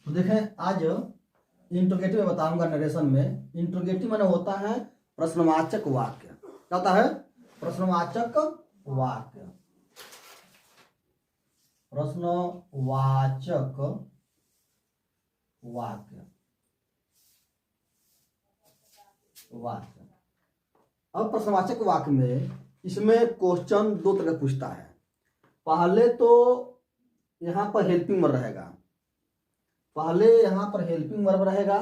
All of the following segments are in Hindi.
तो देखें आज इंट्रोगेटिव में बताऊंगा नरेशन में। इंट्रोगेटिव माने होता है प्रश्नवाचक वाक्य। क्या होता है? प्रश्नवाचक वाक्य। प्रश्नवाचक वाक्य। अब प्रश्नवाचक वाक्य में इसमें क्वेश्चन दो तरह का पूछता है। पहले तो यहाँ पर हेल्पिंग वर्ब रहेगा, पहले यहाँ पर हेल्पिंग वर्ब रहेगा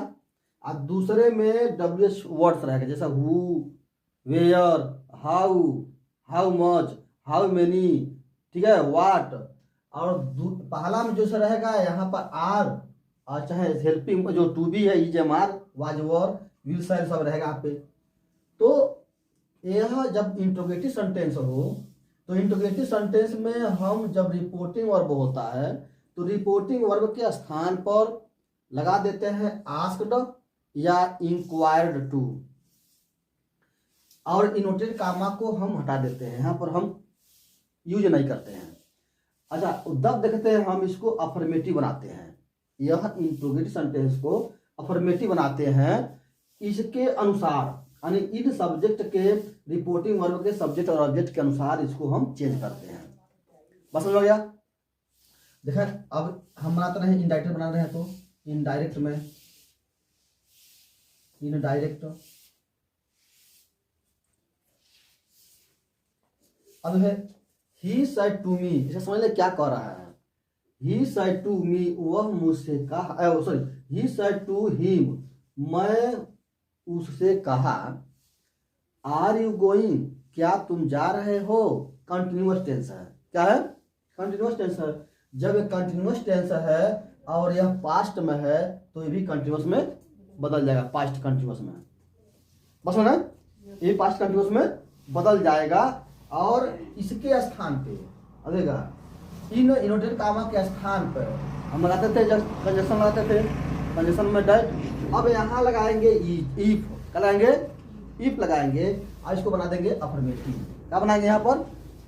और दूसरे में WH वर्ड्स रहेगा, जैसा who, where, how, how much, how many, ठीक है, व्हाट। और पहला में जो रहेगा यहाँ पर आर और चाहे हेल्पिंग जो टू बी है, is, am, are, was, were, will, shall सब रहेगा यहाँ पे। तो यह जब इंट्रोगेटिव सेंटेंस हो तो इंट्रोगेटिव सेंटेंस में हम जब रिपोर्टिंग वर्ब होता है तो रिपोर्टिंग वर्ब के स्थान पर लगा देते हैं आस्क्ड या इंक्वायर्ड टू, और इनवर्टेड कामा को हम हटा देते हैं, यहाँ पर हम यूज नहीं करते हैं। अच्छा, तब देखते हैं हम इसको अफर्मेटिव बनाते हैं। यह इंट्रोगेटिव सेंटेंस को अफर्मेटिव बनाते हैं इसके अनुसार, यानी इन सब्जेक्ट के रिपोर्टिंग वर्ब के सब्जेक्ट और ऑब्जेक्ट के अनुसार इसको हम चेंज करते हैं। बस समझ गया? देखें अब हम बनाते रहे इनडायरेक्ट बना रहे हैं, तो इनडायरेक्ट में इनडायरेक्ट। अब है ही सेड टू मी, इसे समझ ले क्या कह रहा है। ही सेड टू मी, वह मुझसे कहा, sorry, he said to him, मैं उससे कहा। आर यू गोइंग, क्या तुम जा रहे हो। कंटिन्यूअस टेंस है। क्या है? कंटिन्यूअस टेंस है। जब एक कंटिन्यूअस टेंस है और यह पास्ट में है तो ये भी कंटिन्यूअस में बदल जाएगा, पास्ट कंटिन्यूअस में। बस ना, ये पास्ट कंटिन्यूअस में बदल जाएगा। और इसके स्थान पे आएगा इन इनवर्टेड कामा के स्थान पर हम लगाते थे, जब कंजक्शन लगाते थे, कंजक्शन में डैट। अब यहाँ लगाएंगे इफ। क्या लगाएंगे? इफ लगाएंगे और इसको बना देंगे अफर्मेटिव। क्या बनाएंगे? यहाँ पर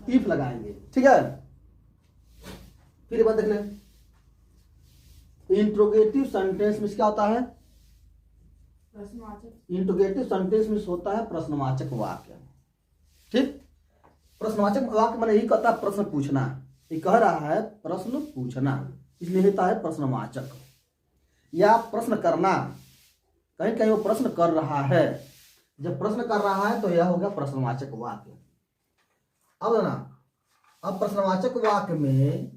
इफ लगाएंगे। ठीक है, फिर एक बात देख लें, इंट्रोगेटिव सेंटेंस में क्या होता है? इंट्रोगेटिव सेंटेंस में होता है प्रश्नवाचक वाक्य। ठीक, प्रश्नवाचक वाक्य मैंने यही कहता है प्रश्न पूछना। ये कह रहा है प्रश्न पूछना, इसलिए होता है प्रश्नवाचक। या प्रश्न करना, कहीं कहीं वो प्रश्न कर रहा है, जब प्रश्न कर रहा है तो यह हो गया प्रश्नवाचक वाक्य। अब ना, अब प्रश्नवाचक वाक्य में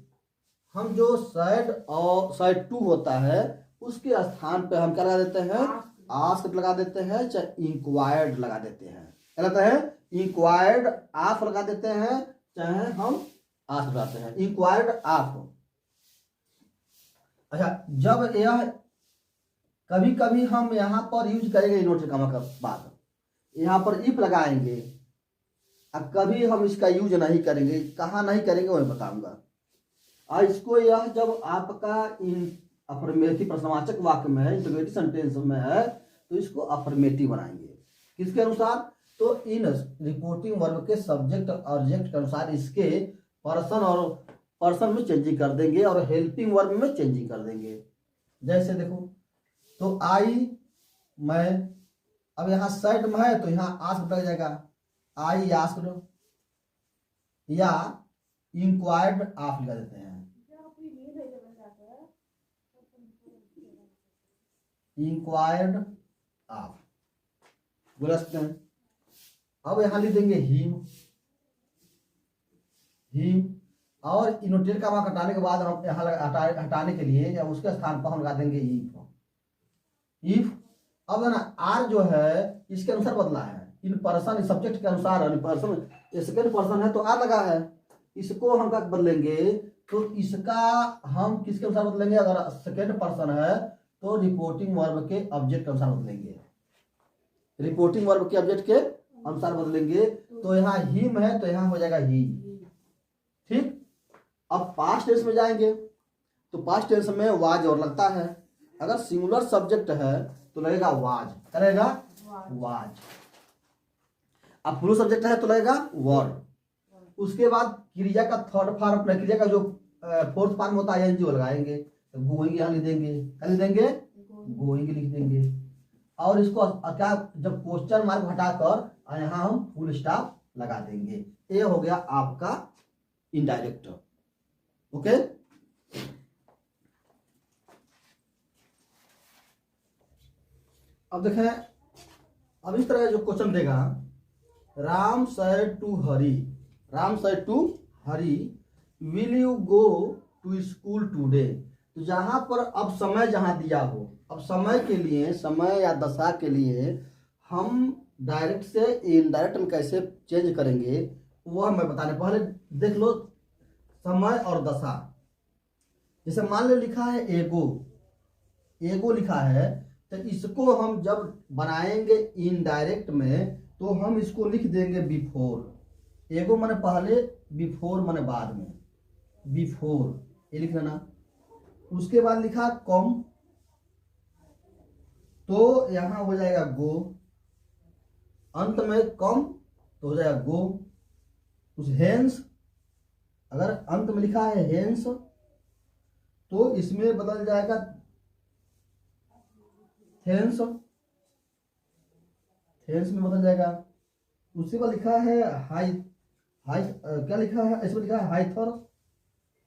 हम जो साइड और साइड टू होता है उसके स्थान पे हम क्या लगा देते हैं? आस्क लगा देते हैं, चाहे इंक्वायर्ड लगा देते हैं। क्या लगता है? इंक्वायर्ड आप लगा देते हैं, चाहे हम आस्क लगाते हैं, इंक्वायर्ड आप। अच्छा, जब यह कभी कभी हम यहाँ पर यूज करेंगे इनवर्टेड कामा का बाद, यहाँ पर इफ लगाएंगे। अब कभी हम इसका यूज नहीं करेंगे, कहाँ नहीं करेंगे वो मैं बताऊंगा। और इसको यह जब आपका अफर्मेटिव प्रश्नवाचक वाक्य में है, इंट्रोगेटिव सेंटेंस में है, तो इसको अफर्मेटिव बनाएंगे। किसके अनुसार? तो इन रिपोर्टिंग वर्ब के सब्जेक्ट और ऑब्जेक्ट के अनुसार इसके पर्सन और पर्सन में चेंजिंग कर देंगे और हेल्पिंग वर्ब में चेंजिंग कर देंगे। जैसे देखो, तो आई, मैं, अब यहाँ सेड में है तो यहाँ आस्क लग जाएगा, आई आस्क्ड, या इंक्वायर्ड आप लगा देते हैं, इंक्वायर्ड आप बोल सकते हैं। अब यहां लिख देंगे हिम, हिम, और इनवर्टेड कामा हटाने के बाद हम यहाँ हटाने के लिए या उसके स्थान पर हम लगा देंगे इफ। इफ अब ना आर जो है इसके अनुसार बदला है, इन पर्सन सब्जेक्ट के अनुसार, पर्सन सेकंड पर्सन है तो आर लगा है, इसको हम क्या बदलेंगे? तो इसका हम किसके अनुसार बदलेंगे? अगर सेकंड पर्सन है तो रिपोर्टिंग वर्ब के ऑब्जेक्ट के अनुसार बदलेंगे, रिपोर्टिंग वर्ब के ऑब्जेक्ट के अनुसार बदलेंगे। तो यहाँ हिम है तो यहाँ हो जाएगा ही। ठीक, अब पास्ट टेंस में जाएंगे तो पास्ट टेंस में वाज और लगता है। अगर सिंगुलर सब्जेक्ट है तो लगेगा वाज, करेगा वाज। अब प्लूरल सब्जेक्ट है तो लगेगा वर। उसके बाद क्रिया का थर्ड फॉर्म, क्रिया का जो फोर्थ फॉर्म होता है एनजीओ लगाएंगे, तो गोइंग यहाँ लिख देंगे, क्या लिख देंगे, गोइंग लिख देंगे। और इसको क्या, जब क्वेश्चन मार्क हटाकर यहाँ हम फुल स्टॉप लगा देंगे। ये हो गया आपका इनडायरेक्ट। ओके, अब देखें, अब इस तरह जो क्वेश्चन देगा, Ram said to Hari, Ram said to Hari will you go to school today. तो जहां पर अब समय जहां दिया हो, अब समय के लिए, समय या दशा के लिए हम डायरेक्ट से इनडायरेक्ट में कैसे चेंज करेंगे वह मैं बताने, पहले देख लो समय और दशा। जैसे मान लो लिखा है एगो, एगो लिखा है, तो इसको हम जब बनाएंगे इनडायरेक्ट में तो हम इसको लिख देंगे बिफोर। एगो माने पहले, बिफोर माने बाद में, बिफोर ये लिख लेना। उसके बाद लिखा कम, तो यहां हो जाएगा गो, अंत में कम तो हो जाएगा गो। उस हेंस, अगर अंत में लिखा है हेंस तो इसमें बदल जाएगा थेंस, थेंस में बदल जाएगा। उसके बाद लिखा है हाई, हाई क्या लिखा है इसमें, लिखा है हाइथर,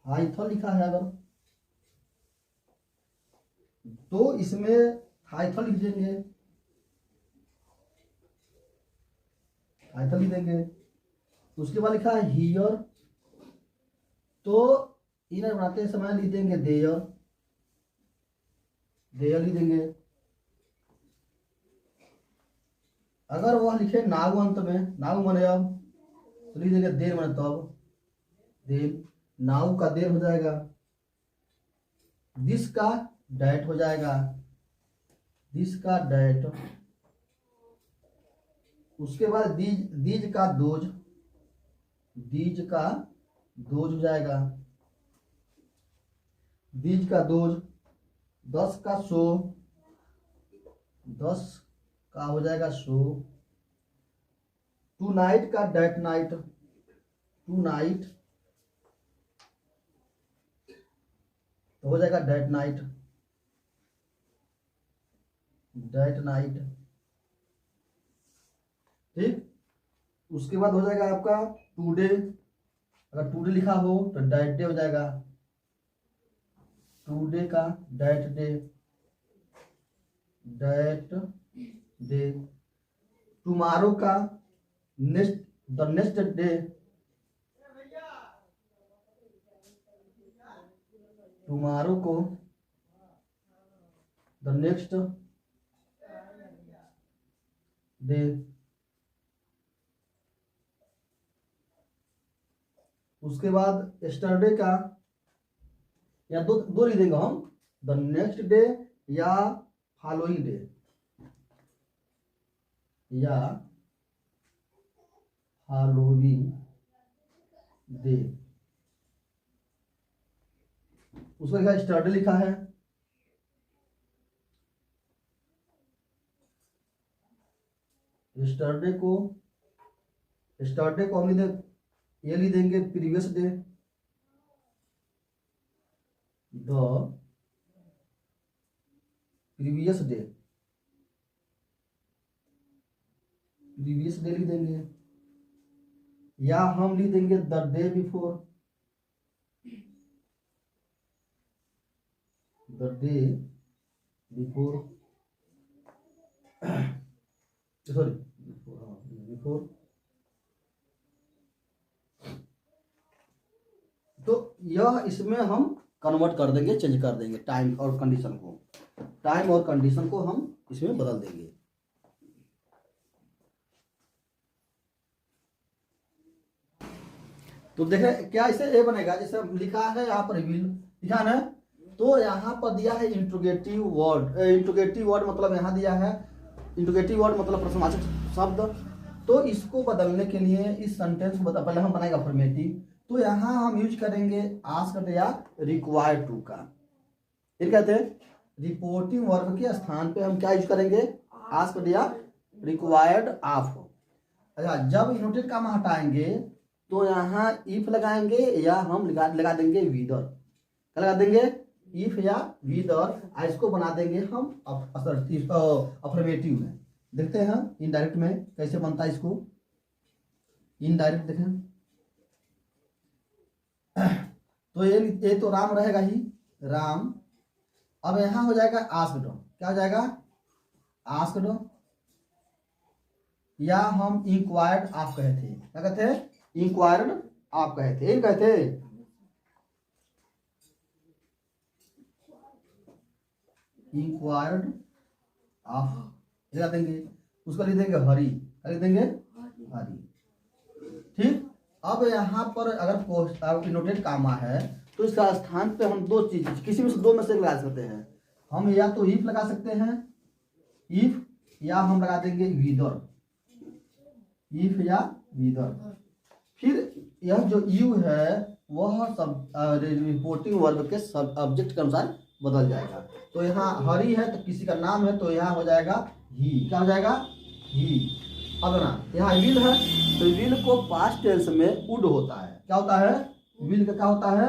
हाइथर लिखा है अगर, तो इसमें हाइथर लिख देंगे, हाइथर लिख देंगे। उसके बाद लिखा है हियर, तो इनर बनाते समय लिख देंगे देयर, देयर लिख देंगे। अगर वह लिखे नाउ अंत में, नाउ माने अब, तो लिख देंगे देर माने तब, देर। नाउ का देर हो जाएगा, दिस का डैट हो जाएगा, दिस का डैट। उसके बाद दीज, दीज का दोज, दीज का दोज हो जाएगा, दीज का दोज। दस का सो, दस का हो जाएगा सो। टू नाइट का डेट नाइट, टू नाइट तो हो जाएगा डेट नाइट, डेट नाइट। ठीक, उसके बाद हो जाएगा आपका टुडे, अगर टुडे लिखा हो तो डेट डे हो जाएगा, टुडे का date day, date day. Tomorrow का next, the next day, tomorrow को द नेक्स्ट डे। उसके बाद यस्टरडे का, या दो दो लिख देंगे हम, द नेक्स्ट डे या फॉलोइंग डे, या फॉलोइंग डे। उसका क्या यस्टरडे लिखा है, यस्टरडे को, यस्टरडे को हम ये लिख देंगे previous day, the previous day, previous day लिख देंगे। या हम लिख देंगे the day before, the day before, sorry before. तो यह इसमें हम कन्वर्ट कर देंगे, चेंज कर देंगे टाइम और कंडीशन को, टाइम और कंडीशन को हम इसमें बदल देंगे। तो देखें क्या इसे ए बनेगा, जैसे लिखा है यहाँ पर विल लिखा है, तो यहाँ पर दिया है इंट्रोगेटिव वर्ड, इंट्रोगेटिव वर्ड मतलब यहाँ दिया है इंट्रोगेटिव वर्ड मतलब प्रश्नवाचक शब्द। तो इसको बदलने के लिए इस सेंटेंस को पहले हम बनाएगा अफर्मेटिव, तो यहाँ हम यूज करेंगे आस्क्ड या रिक्वायर्ड टू का। फिर कहते हैं रिपोर्टिंग वर्ब के स्थान पे हम क्या यूज करेंगे, आस्क्ड या रिक्वायर्ड ऑफ। अच्छा, जब इनोटेड काम हटाएंगे तो यहाँ इफ लगाएंगे या हम लगा देंगे विदर, क्या लगा देंगे, इफ या विद और इसको बना देंगे हम अफर्मेटिव में। देखते हैं इनडायरेक्ट में कैसे बनता है इसको। इनडायरेक्ट देखें तो ये तो राम रहेगा ही, राम। अब यहां हो जाएगा आस्क्ड, क्या हो जाएगा आस्क्ड, या हम इंक्वायर्ड आप कहे थे, क्या कहते हैं इंक्वायर्ड आप कहे थे, कहते इंक्वायर्ड आप लिख देंगे, उसका लिख देंगे हरी, क्या लिख देंगे हरी। ठीक, अब यहाँ पर अगर इनोटेड कामा है तो इसका स्थान पे हम दो चीज, किसी में से दो में से लगा सकते हैं। हम या तो इफ लगा सकते हैं, इफ, या हम लगा देंगे विदर, इफ या विदर। फिर यह जो यू है वह सब रिपोर्टिंग वर्ब के सब ऑब्जेक्ट के अनुसार बदल जाएगा। तो यहाँ हरी है तो किसी का नाम है तो यहाँ हो जाएगा ही, क्या हो जाएगा ही। अब ना यहाँ विल है तो विल को पास्ट टेंस में वुड होता है, क्या होता है विल का क्या होता है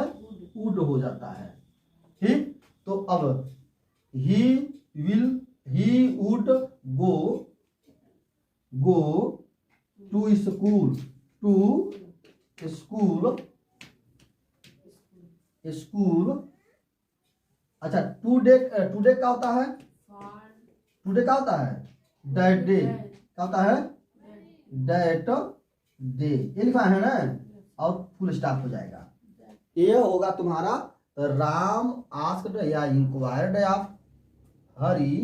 वुड हो जाता है। ठीक, तो अब he will, he would go to school, school. अच्छा टुडे क्या होता है, टुडे क्या होता है दैट डे, क्या होता है दैट डे, ये लिखा है ना, और फुल स्टॉप हो जाएगा। ये होगा तुम्हारा राम आस्क्ड या इंक्वायर्ड ऑफ हरी,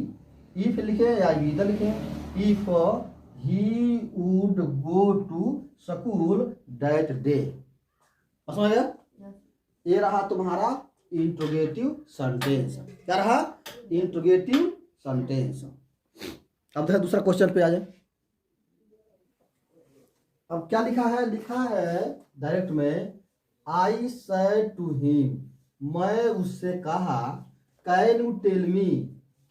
इफ लिखे या विद लिखे, if he would go to school that day. समझ गया? ये रहा तुम्हारा इंट्रोगेटिव सेंटेंस। क्या रहा इंट्रोगेटिव सेंटेंस। अब देखो दूसरा क्वेश्चन पे आ जाए। अब क्या लिखा है, लिखा है डायरेक्ट में आई सेड टू हिम, मैं उससे कहा, कैन यू टेल मी,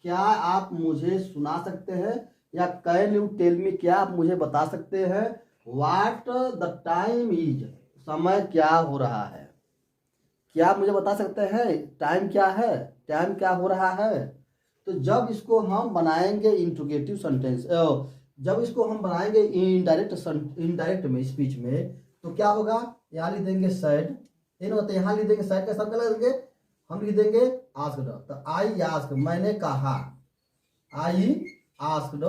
क्या आप मुझे सुना सकते हैं, या कैन यू टेल मी, क्या आप मुझे बता सकते हैं, व्हाट द टाइम इज, समय क्या हो रहा है, क्या आप मुझे बता सकते हैं टाइम क्या है, टाइम क्या हो रहा है। तो जब इसको हम बनाएंगे इंट्रोगेटिव सेंटेंस, जब इसको हम बनाएंगे इनडायरेक्ट में स्पीच में, तो क्या होगा, यहाँ लिख देंगे सैड, यहाँ लिख देंगे सैड का शब्द लगा देंगे, हम लिख देंगे आस्क्ड। तो आई आस्क्ड, मैंने कहा, आई आस्क्ड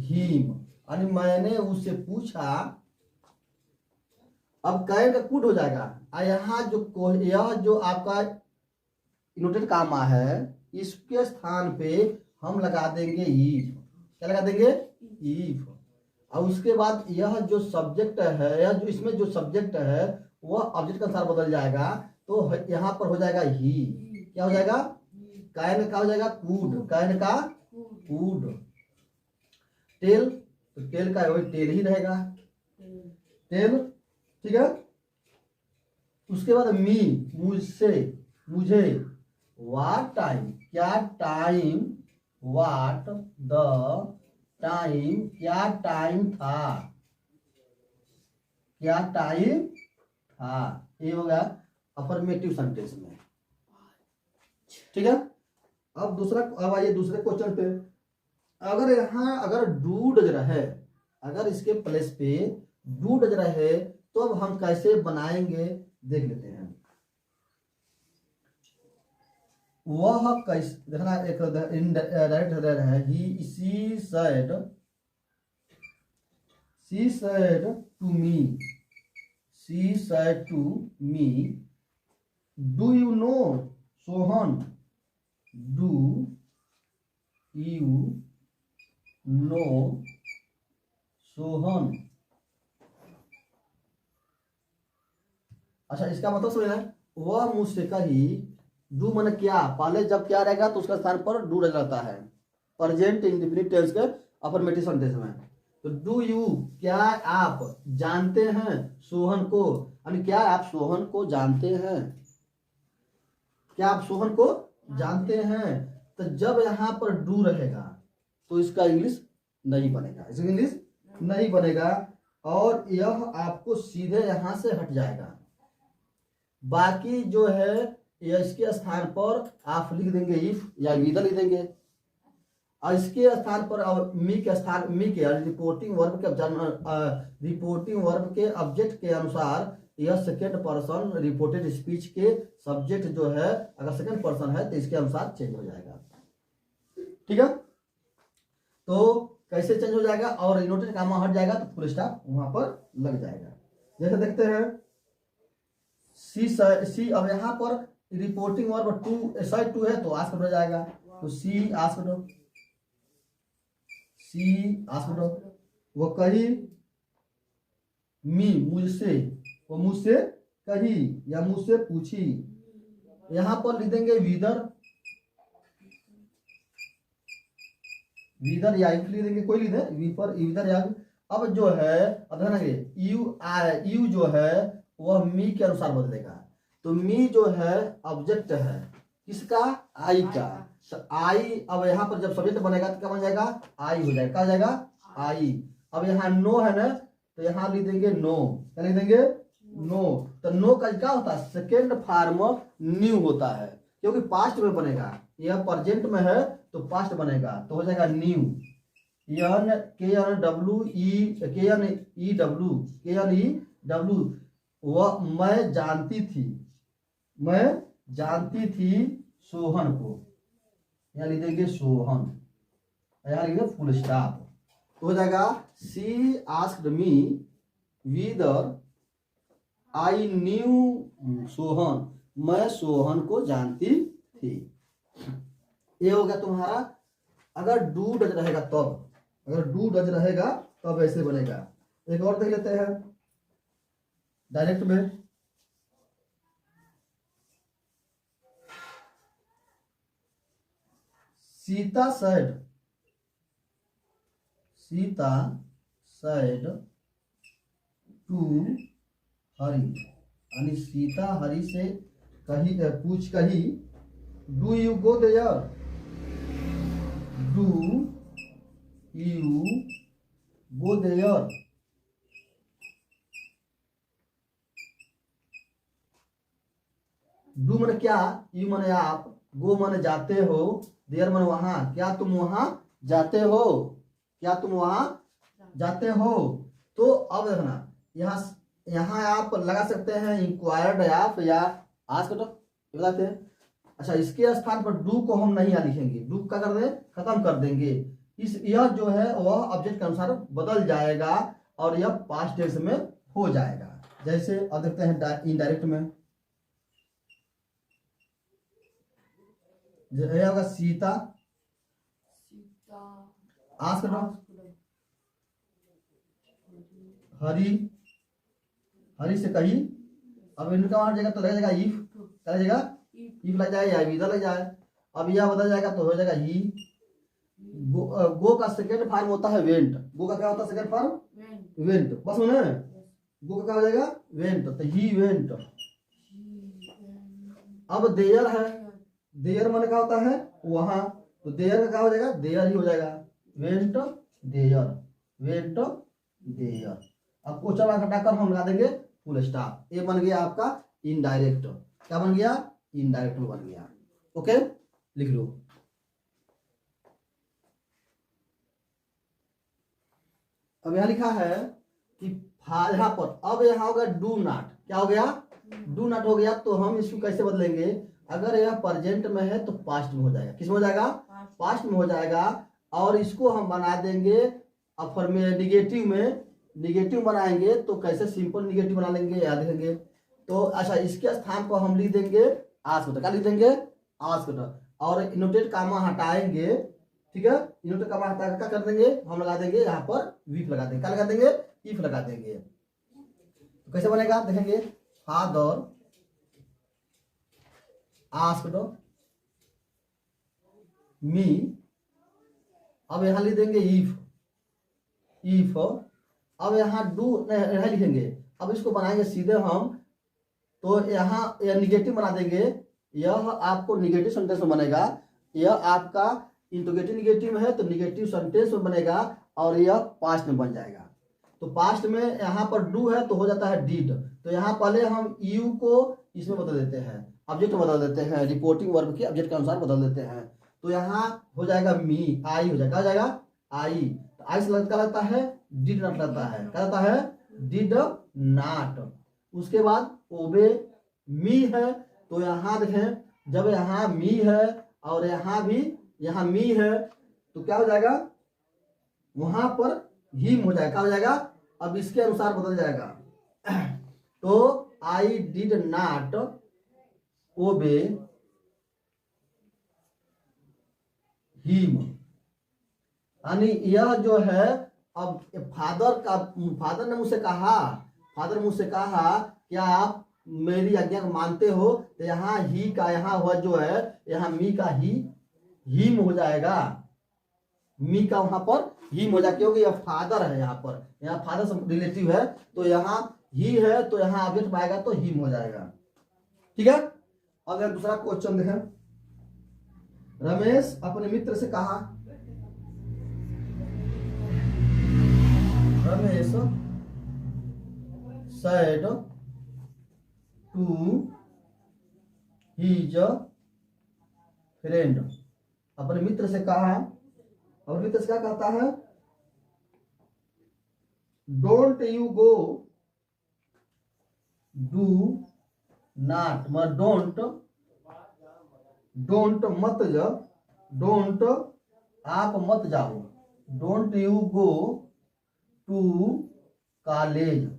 हिम, यानी मैंने उससे पूछा। अब कैन का कुड हो जाएगा, यहाँ जो यह जो आपका इनोटेड कामा है इसके स्थान पे हम लगा देंगे इफ, क्या लगा देंगे इफ। और उसके बाद यह जो सब्जेक्ट है, यह जो इसमें जो सब्जेक्ट है वह ऑब्जेक्ट के अनुसार बदल जाएगा, तो यहाँ पर हो जाएगा ही, क्या हो जाएगा कैन का हो जाएगा कूड, कैन का कूड। टेल, तो टेल का वही टेल ही रहेगा, टेल। ठीक है, उसके बाद मी, मुझसे, मुझे, व्हाट टाइम, क्या टाइम, व्हाट द टाइम, क्या टाइम था, क्या टाइम था। ये हो गया अफर्मेटिव सेंटेंस में। ठीक है, अब दूसरा, अब आइए दूसरे क्वेश्चन पे। अगर यहाँ अगर डू डज रहे, अगर इसके प्लेस पे डू डज रहे तो अब हम कैसे बनाएंगे देख लेते हैं। वह कैसे देखना, एक इनडायरेक्ट है, he she said to me, she said to me, do you know Sohan, do you know Sohan. अच्छा इसका मतलब समझना, वह मुझसे कही, डू माने क्या, पहले जब क्या रहेगा तो उसका स्थान पर डू रहता है प्रेजेंट इंडेफिनिट टेंस के अफर्मेटिव सेंटेंस में। तो डू यू, क्या आप जानते हैं सोहन को, यानी क्या आप सोहन को जानते हैं, क्या आप सोहन को जानते हैं। तो जब यहाँ पर डू रहेगा तो इसका इंग्लिश नहीं बनेगा, इसका इंग्लिश नहीं बनेगा, और यह आपको सीधे यहाँ से हट जाएगा। बाकी जो है या इसके स्थान पर आप लिख देंगे इफ या विदर लिख देंगे, और इसके स्थान पर और मी के स्थान मी के रिपोर्टिंग वर्ब के ऑब्जेक्ट के अनुसार यह सेकेंड पर्सन रिपोर्टेड स्पीच के सब्जेक्ट जो है अगर सेकेंड पर्सन है तो इसके अनुसार चेंज हो जाएगा। ठीक है, तो कैसे चेंज हो जाएगा, और इनोटेड कामा हट जाएगा तो फुल स्टॉप वहां पर लग जाएगा। जैसे देखते हैं सी अब यहाँ पर reporting verb to said to है तो आस्क हो जाएगा, तो सी आस्क वो कही मी मुझसे, वो मुझसे कही या मुझसे पूछी। यहां पर लिख देंगे विदर या लिख देंगे, कोई लिख दे विदर या। अब जो है अब यू जो है वह मी के अनुसार बदलेगा, तो मी जो है ऑब्जेक्ट है किसका, आई का, तो आई अब यहाँ पर जब सब्जेक्ट बनेगा तो क्या बन जाएगा, आई हो जाएगा, क्या हो जाएगा, आई। अब यहाँ नो है ना, तो यहाँ लिख देंगे नो, क्या लिख देंगे, नो। तो नो का क्या होता है, सेकेंड फॉर्म न्यू होता है, क्योंकि पास्ट में बनेगा, यह प्रेजेंट में है तो पास्ट बनेगा, तो हो जाएगा न्यू। KNEW वह मैं जानती थी सोहन को, यहाँ लिख देंगे सोहन, यहाँ लिख देंगे फुल स्टॉप, तो हो जाएगा she asked me whether I knew Sohan, मैं सोहन को जानती थी। ये हो गया तुम्हारा अगर डू डज रहेगा तब, अगर डू डज रहेगा तब ऐसे बनेगा। एक और देख लेते हैं डायरेक्ट में, सीता said टू हरी, यानी सीता हरी से पूछ कही do you go there, do you go there. Do माने क्या, यू माने आप, गो माने जाते हो, देयर माने वहां, क्या तुम वहां जाते हो, क्या तुम वहां जाते हो। तो अब देखना यहाँ आप लगा सकते हैं इंक्वायर्ड आप या आस्क बताते हैं। अच्छा, इसके स्थान पर डू को हम नहीं लिखेंगे, डू का कर दें, खत्म कर देंगे। यह जो है वह ऑब्जेक्ट के अनुसार बदल जाएगा और यह पास्ट टेंस में हो जाएगा। जैसे अब देखते हैं इनडायरेक्ट में, यह होगा सीता आस्क हरी से कही, अब इनका वहां जाएगा तो लग जाएगा इफ, क्या लग जाएगा, इफ लग जाएगा या विदर लग जाए। अब यह बदल जाएगा तो हो जाएगा ही। गो का सेकेंड फॉर्म होता है वेंट, गो का क्या होता है सेकेंड फॉर्म, वेंट, बस में गो का क्या हो जाएगा, वेंट, तो ही वेंट। अब देयर है, देयर माने क्या होता है वहां, तो देयर का क्या हो जाएगा, देयर ही हो जाएगा, वेंट देयर, वेंट देयर। अब क्वेश्चन मार्क हटाकर हम लगा देंगे फुल स्टॉप। ये बन गया आपका इनडायरेक्ट, क्या बन गया, इनडायरेक्ट में बन गया। ओके, लिख लो। अब यहां लिखा है कि यहाँ पर, अब यहाँ होगा डू नॉट, क्या हो गया, डू नॉट हो गया, तो हम इसको कैसे बदलेंगे, अगर यह प्रेजेंट में है तो पास्ट में हो जाएगा, किस में हो जाएगा, पास्ट में हो जाएगा। और इसको हम बना देंगे अफर में निगेटिव बनाएंगे, तो कैसे सिंपल निगेटिव बना लेंगे याद रखेंगे। तो अच्छा, इसके स्थान पर हम लिख देंगे आस्क्ड, क्या लिख देंगे, आस्क्ड, और इनोटेड कामा हटाएंगे, ठीक है, इनोटेड कामा हटा क्या कर देंगे, हम लगा देंगे यहाँ पर वीफ लगा देंगे, क्या लगा देंगे, इफ लगा देंगे। तो कैसे बनेगा देखेंगे, फादर आस्क्ड मी, अब यहां लिख देंगे इफ, अब यहाँ डू नहीं लिखेंगे, अब इसको बनाएंगे सीधे हम, तो यहाँ यह निगेटिव बना देंगे, यह आपको निगेटिव सेंटेंस में बनेगा, यह आपका इंट्रोगेटिव निगेटिव है तो निगेटिव सेंटेंस में बनेगा, और यह पास्ट में बन जाएगा। तो पास्ट में यहाँ पर डू है तो हो जाता है डिड, तो यहाँ पहले हम यू को इसमें बदल देते हैं, ऑब्जेक्ट बदल देते हैं, रिपोर्टिंग वर्ब के ऑब्जेक्ट के अनुसार बदल देते हैं। तो यहाँ हो जाएगा मी, आई हो जाएगा, क्या हो जाएगा आई। तो आई से क्या लगता है, डिड नॉट लगता है, क्या लगता है डिड नॉट। उसके बाद ओबे मी है, तो यहाँ देखें जब यहाँ मी है और यहाँ भी यहाँ मी है तो क्या हो जाएगा, वहां पर हिम हो जाएगा, क्या हो जाएगा, अब इसके अनुसार बदल जाएगा। तो I did not obey him, यानी यह जो है, अब फादर ने मुझसे कहा, फादर मुझसे कहा क्या आप मेरी आज्ञा को मानते हो, तो यहाँ ही का यहाँ हुआ जो है, यहाँ मी का ही हिम हो जाएगा, मी का वहां पर हिम हो जाएगा, क्योंकि यह फादर है, यहाँ पर यहाँ फादर से रिलेटिव है, तो यहाँ ही है तो यहाँ ऑब्जेक्ट पाएगा तो हिम हो जाएगा। ठीक है। अब एक दूसरा क्वेश्चन देखें। रमेश अपने मित्र से कहा, Ramesh said to his friend, अपने मित्र से कहा, और मित्र से क्या कहता है, don't you go, do not, मतलब डोंट मत जा, डोंट आप मत जाओ, don't you go to college,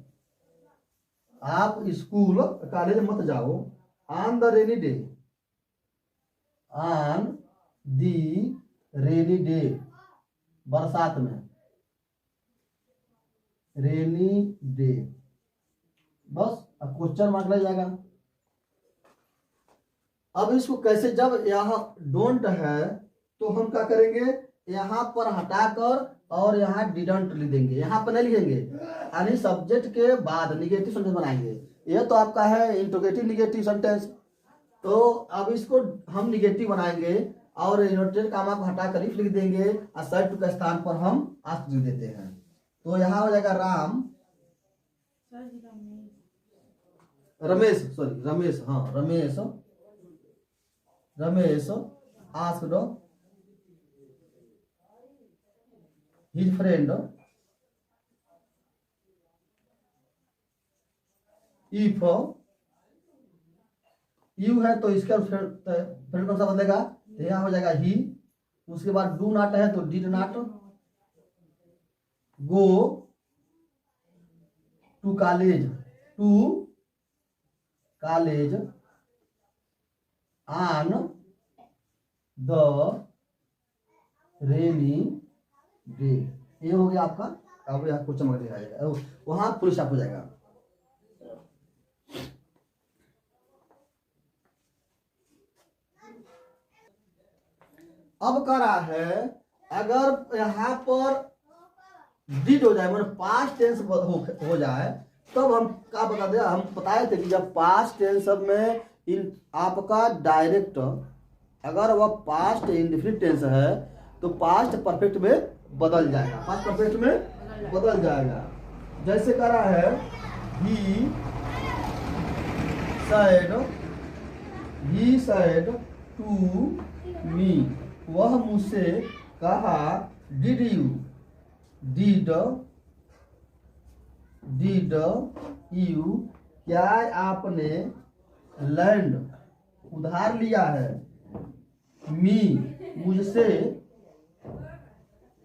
आप स्कूल कॉलेज मत जाओ, on the rainy day, on the rainy day, बरसात में, रेनी डे, बस अब क्वेश्चन मार्क लग जाएगा। अब इसको कैसे, जब यहाँ डोंट है तो हम क्या करेंगे, यहाँ पर हटाकर और यहाँ डिडंट लिख देंगे, यहाँ पर नहीं लिखेंगे, यानी सब्जेक्ट के बाद निगेटिव सेंटेंस बनाएंगे। यह तो आपका है इंट्रोगेटिव निगेटिव सेंटेंस, तो अब इसको हम निगेटिव बनाएंगे और इन्वर्टेड कामा को हटाकर इफ लिख देंगे और सेड टू के स्थान पर हम आस्क लिख देते हैं। तो यहाँ हो जाएगा राम, रमेश, सॉरी रमेश, हाँ Ramesh, Ramesh asked his friend if you है तो इसका फ्रेंड कौन सा बदलेगा, तो यहाँ हो जाएगा ही। उसके बाद डू नॉट है तो did not go to college, to college on the rainy day, ये हो गया आपका। अब यहाँ कुछ चमक दिखाया जाएगा, वहां फुल स्टॉप हो जाएगा। अब कह रहा है अगर यहाँ पर डिड हो जाए, मतलब पास्ट टेंस हो जाए, तब हम क्या बता दें, हम बताए थे कि जब पास्ट टेंस में इन आपका डायरेक्ट अगर वह पास्ट इंडेफिनिट टेंस है तो पास्ट परफेक्ट में बदल जाएगा, पास्ट परफेक्ट में बदल जाएगा। जैसे कह रहा है ही said टू मी, वह मुझसे कहा, डिड यू क्या आपने लैंड उधार लिया है, मी मुझसे,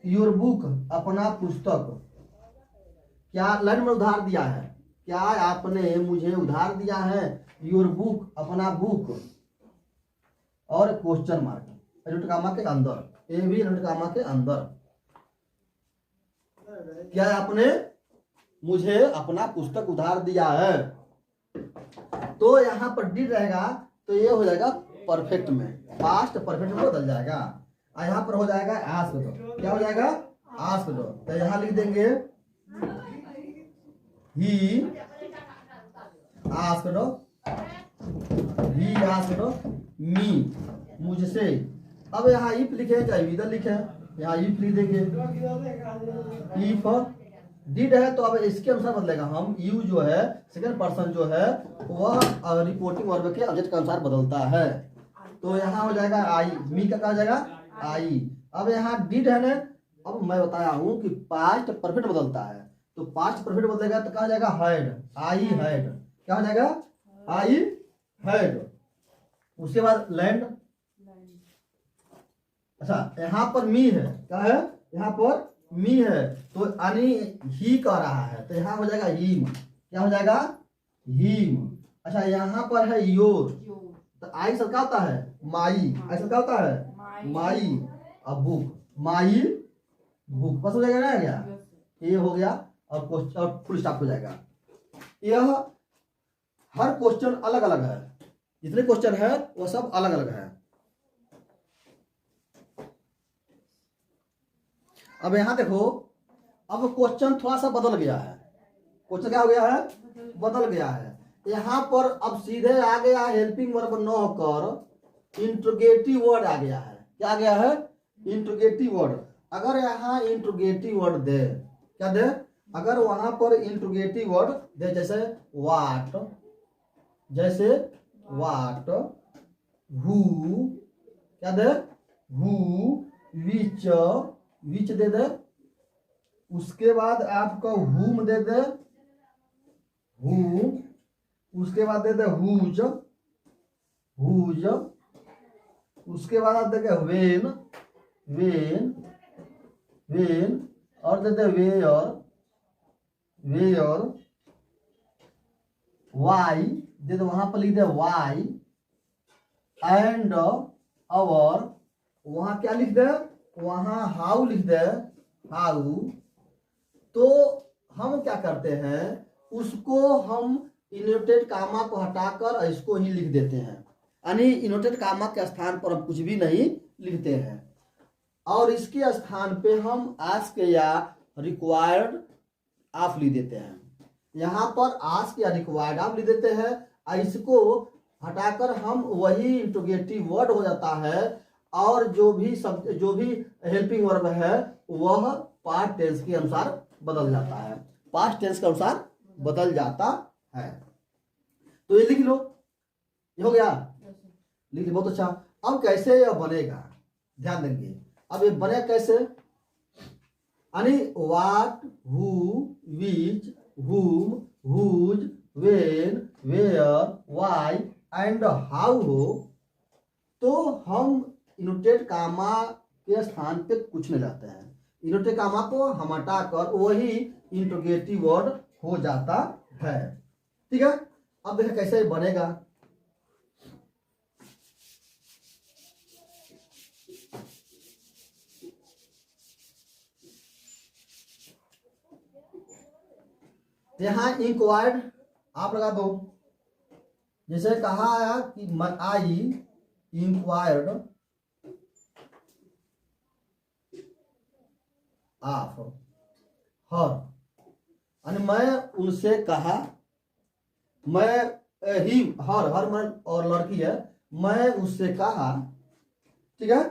योर बुक अपना पुस्तक, क्या लैंड में उधार दिया है, क्या आपने मुझे उधार दिया है, योर बुक अपना बुक, और क्वेश्चन मार्क कामा के अंदर, ए भी कामा के अंदर, क्या आपने मुझे अपना पुस्तक उधार दिया है। तो यहाँ पर डिड रहेगा तो ये हो जाएगा परफेक्ट में, पास्ट परफेक्ट में बदल जाएगा। और यहाँ पर हो जाएगा आस्क्ड, क्या हो जाएगा आस्क्ड, तो यहाँ लिख देंगे ही आस्क्ड मी, मुझसे। अब यहाँ इफ लिखे चाहे इधर लिखे, यहाँ इफ लिख देंगे, इफ डिड है तो अब इसके अनुसार बदलेगा। हम यू जो है सेकंड पर्सन जो है वह रिपोर्टिंग वर्ब के ऑब्जेक्ट के अनुसार बदलता है। तो यहाँ हो जाएगा आई, मी का कहा जाएगा आई। अब यहाँ डिड है ना, अब मैं बताया हूँ कि पास्ट परफेक्ट बदलता है, तो पास्ट परफेक्ट बदलेगा तो कहा जाएगा हैड, आई हैड, क्या हो जाएगा आई हैड। उसके बाद लैंड, अच्छा यहाँ पर मी है, क्या है यहाँ पर मी है, तो यानी ही कह रहा है, तो यहाँ हो जाएगा हिम, क्या हो जाएगा हिम। अच्छा यहाँ पर है योर, तो आई सब क्या होता है माई, आई सब क्या होता है माई। अब बुक, माई बुक, बस हो जाएगा ना क्या, ये हो गया और क्वेश्चन और फुल स्टॉप हो जाएगा। यह हर क्वेश्चन अलग अलग है, जितने क्वेश्चन है वो सब अलग अलग है। अब यहां देखो, अब क्वेश्चन थोड़ा सा बदल गया है, क्वेश्चन क्या हो गया है बदल गया है। यहां पर अब सीधे आ गया हेल्पिंग वर्ब न होकर इंट्रोगेटिव वर्ड आ गया है। क्या आ गया है इंट्रोगेटिव वर्ड। अगर यहाँ इंट्रोगेटिव वर्ड दे, क्या दे, अगर वहां पर इंट्रोगेटिव वर्ड दे, जैसे वाट, जैसे वाट, हु, क्या दे हु, विच, विच दे दे, उसके बाद आपका हुम दे दे, हुम, उसके बाद दे दे हुज, हुज, उसके बाद आप देखे वेन, वेन, वेन, और दे दे वेयर, वेयर, वाई दे दे, वहां पर लिख दे वाई, एंड अवर, वहां क्या लिख दे, वहां हाउ लिख दे, हाउ। तो हम क्या करते हैं, उसको हम इनवर्टेड कामा को हटाकर इसको ही लिख देते हैं, यानी इनवर्टेड कामा के स्थान पर हम कुछ भी नहीं लिखते हैं, और इसके स्थान पे हम आस्क या रिक्वायर्ड ऑफ लिख देते हैं। यहाँ पर आस्क या रिक्वायर्ड ऑफ लिख देते हैं, और इसको हटाकर हम वही इंट्रोगेटिव वर्ड हो जाता है, और जो भी हेल्पिंग वर्ब है वह पास्ट टेंस के अनुसार बदल जाता है, पास्ट टेंस के अनुसार बदल जाता है। तो ये लिख लो, ये हो गया, लिख लो, बहुत अच्छा। अब कैसे यह बनेगा ध्यान देंगे। अब ये बने कैसे, यानी वाट, who, which, whom, whose, when, where, why and how हो, तो हम इनवर्टेड कामा के स्थान पे कुछ नहीं लाते हैं, इनवर्टेड कामा को हम हटाकर वही इंट्रोगेटिव वर्ड हो जाता है। ठीक है, अब देखिए कैसे बनेगा। यहां इंक्वायर्ड आप लगा दो, जैसे कहा आया कि आई इंक्वायर्ड ऑफ हर, यानी मैं उनसे कहा, मैं ही, हर मैं और लड़की है, मैं उससे कहा, ठीक है।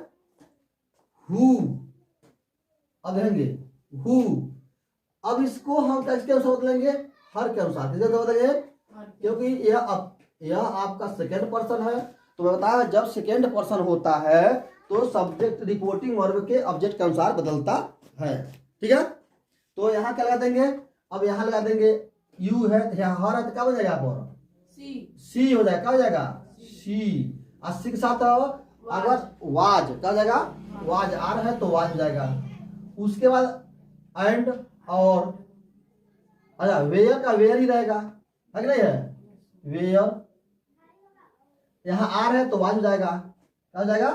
हु, अब देखेंगे हु, अब इसको हम किसके अनुसार बदलेंगे, हर के अनुसार, किसके अनुसार बदलेंगे, क्योंकि यह आपका सेकेंड पर्सन है, तो मैं बताया जब सेकेंड पर्सन होता है तो सब्जेक्ट रिपोर्टिंग वर्ब के ऑब्जेक्ट के अनुसार बदलता है। ठीक है, तो यहाँ क्या लगा देंगे, अब यहाँ लगा देंगे यू है, यहाँ हर है तो क्या हो जाएगा, यहाँ पर सी हो जाएगा, क्या हो जाएगा सी, और सी के साथ अगर वाज क्या हो जाएगा, वाज आर है तो वाज हो जाएगा। उसके बाद एंड और, अच्छा वेयर का वेयर ही रहेगा, है कि नहीं है, वेयर, यहाँ आर है तो वाज हो जाएगा, क्या हो जाएगा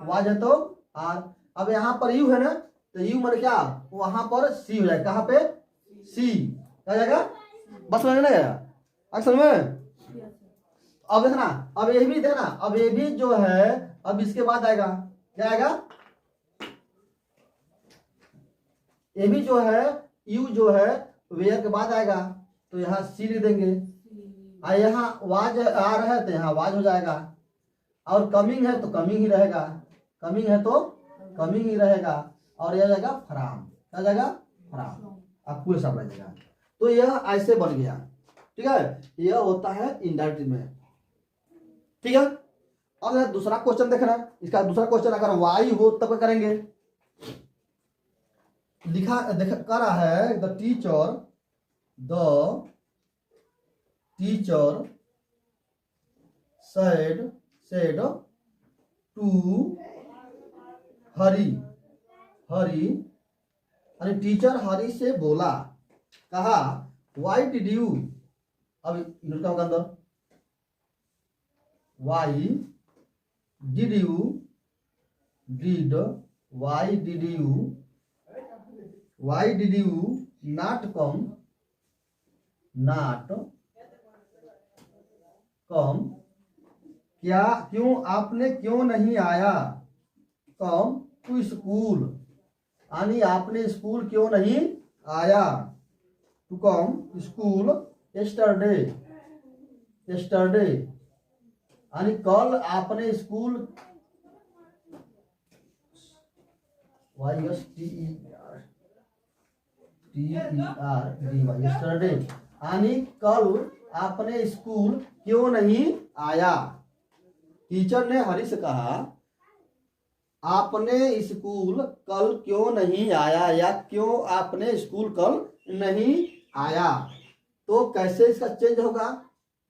वाज है तो आर। अब यहाँ पर यू है ना, तो यू मतलब क्या, वहां पर सी हो जाएगा, कहाँ पे सी, क्या हो जाएगा, बस समझ में अक्सर में। अब देखना, अब ये भी देखना, अब ये भी जो है अब इसके बाद आएगा, क्या आएगा, ये भी जो है यू जो है वेयर के बाद आएगा, तो यहाँ सी लिख देंगे, और यहाँ वाज आ रहा है तो यहाँ वाज हो जाएगा, और कमिंग है तो कमिंग ही रहेगा, कमिंग है तो कमिंग ही रहेगा, और यह जाएगा फ्राम, क्या जाएगा फ्राम। आप फुल स्टॉप लगाइएगा। तो यह ऐसे बन गया, ठीक है। यह होता है इनडायरेक्ट में, ठीक है। अब दूसरा क्वेश्चन देखना, इसका दूसरा क्वेश्चन अगर वाई हो तब क्या करेंगे। लिखा देख कर रहा है द टीचर सेड टू हरी अरे टीचर हरी से बोला, कहा वाई डिड यू, अब इनका होगा अंदर why did you not come क्या, क्यों आपने क्यों नहीं आया, कम टू स्कूल, यानी आपने स्कूल क्यों नहीं आया, टू कम स्कूल यस्टरडे, यानी कल आपने स्कूल, यस्टरडे, यानी कल आपने स्कूल क्यों नहीं आया। टीचर ने हरी से कहा आपने स्कूल कल क्यों नहीं आया, या क्यों आपने स्कूल कल नहीं आया। तो कैसे इसका चेंज होगा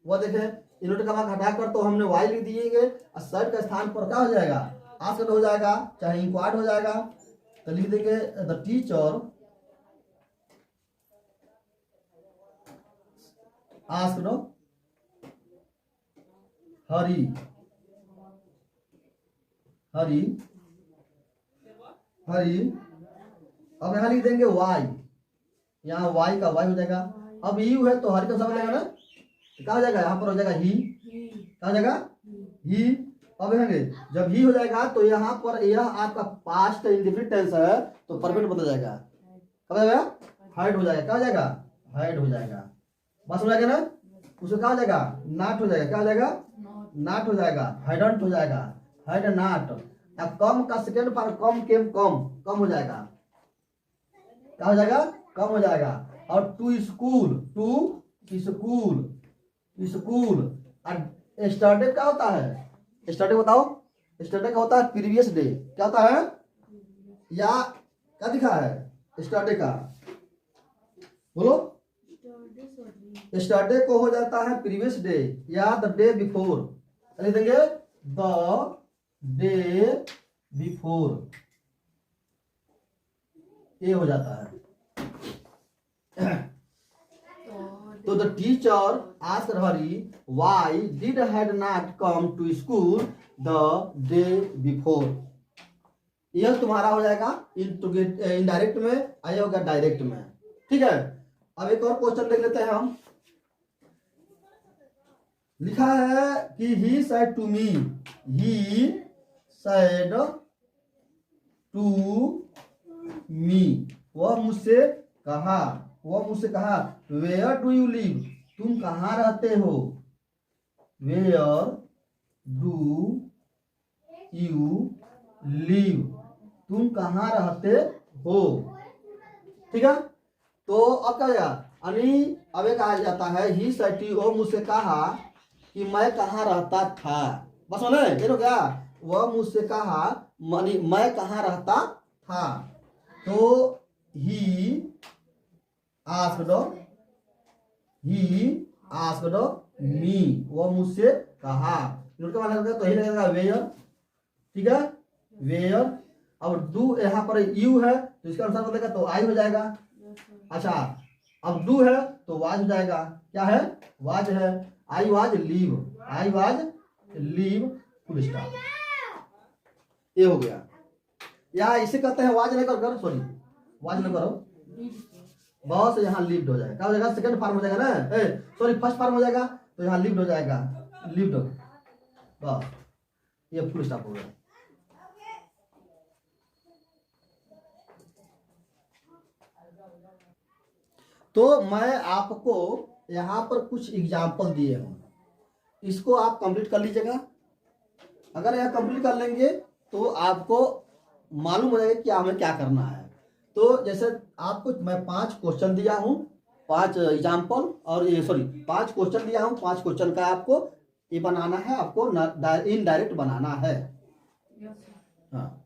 वो देखें। इन्वर्टेड कॉमा हटाकर तो हमने वाई लिख दिएंगे, और सर्ट के स्थान पर क्या हो जाएगा, आस्क्ड हो जाएगा, चाहे इंक्वायर्ड हो जाएगा। तो लिख देंगे द टीचर आस्क्ड हरी अब यहां लिख देंगे वाई, यहाँ वाई का वाई हो जाएगा। अब यू है तो हरी का समझ जाएगा ना, क्या हो जाएगा, यहाँ पर हो जाएगा ही, क्या हो जाएगा ही। अब देखेंगे जब ही हो जाएगा तो यहाँ पर यह आपका पास्ट इंडेफिनिट टेंस है, तो परफेक्ट बदल जाएगा, क्या हो जाएगा, हाइड हो जाएगा, क्या हो जाएगा, हाइड हो जाएगा। बस हो जाएगा ना, उसको क्या हो जाएगा, नाट हो जाएगा, क्या हो जाएगा, नाट हो जाएगा, हाइडंट हो जाएगा, हाइड नाट। कम का सेकेंड फॉर कम केम कम हो जाएगा, क्या हो जाएगा, कम हो जाएगा। और टू स्कूल स्टार्टे क्या होता है, स्टार्टे बताओ, स्टार्टे क्या होता है, प्रीवियस डे, क्या होता है, या क्या दिखा है स्टार्टे का, बोलो। स्टार्टे को हो जाता है प्रीवियस डे या द डे बिफोर, लिख देंगे द डे बिफोर, ये हो जाता है। तो the teacher asked Hari why did had not come to school the day before. यह तुम्हारा हो जाएगा इनडायरेक्ट में, आया होगा डायरेक्ट में, ठीक है। अब एक और क्वेश्चन देख लेते हैं हम। लिखा है कि ही सेड टू मी, वह मुझसे कहा, वेयर डू यू लिव, तुम कहाँ रहते हो, वेयर डू यू लिव, तुम कहाँ रहते हो, ठीक है। तो अब क्या होगा, अब एक आ जाता है ही सेड टू, वो मुझसे कहा कि मैं कहाँ रहता था, बस बोले ये तो क्या, वह मुझसे कहा मानी मैं कहाँ रहता था। तो ही आस्क्ड मी, वह मुझसे कहा, तो ही लगेगा वेयर, ठीक है, वेयर। अब डू यहाँ पर यू है तो इसका अनुसार बदलेगा तो आई हो जाएगा। अच्छा अब डू है तो वाज हो जाएगा, क्या है, वाज है। I was leave full stop, ये हो गया। या इसे कहते हैं वाज नहीं करो, सॉरी वाज नहीं करो, बहुत से यहाँ लिव्ड हो जाएगा, क्या हो जाएगा, सेकंड फॉर्म हो जाएगा ना, सॉरी फर्स्ट फॉर्म हो जाएगा, तो यहाँ लिव्ड हो जाएगा, लिव्ड, बस ये फुल स्टॉप हो गया। तो मैं आपको यहाँ पर कुछ एग्जाम्पल दिए हूँ, इसको आप कंप्लीट कर लीजिएगा। अगर यह कंप्लीट कर लेंगे तो आपको मालूम हो जाएगा कि हमें क्या करना है। तो जैसे आपको मैं 5 क्वेश्चन दिया हूँ, 5 एग्जाम्पल, और ये सॉरी 5 क्वेश्चन दिया हूँ, 5 क्वेश्चन का आपको ये बनाना है, आपको इनडायरेक्ट बनाना है। हाँ,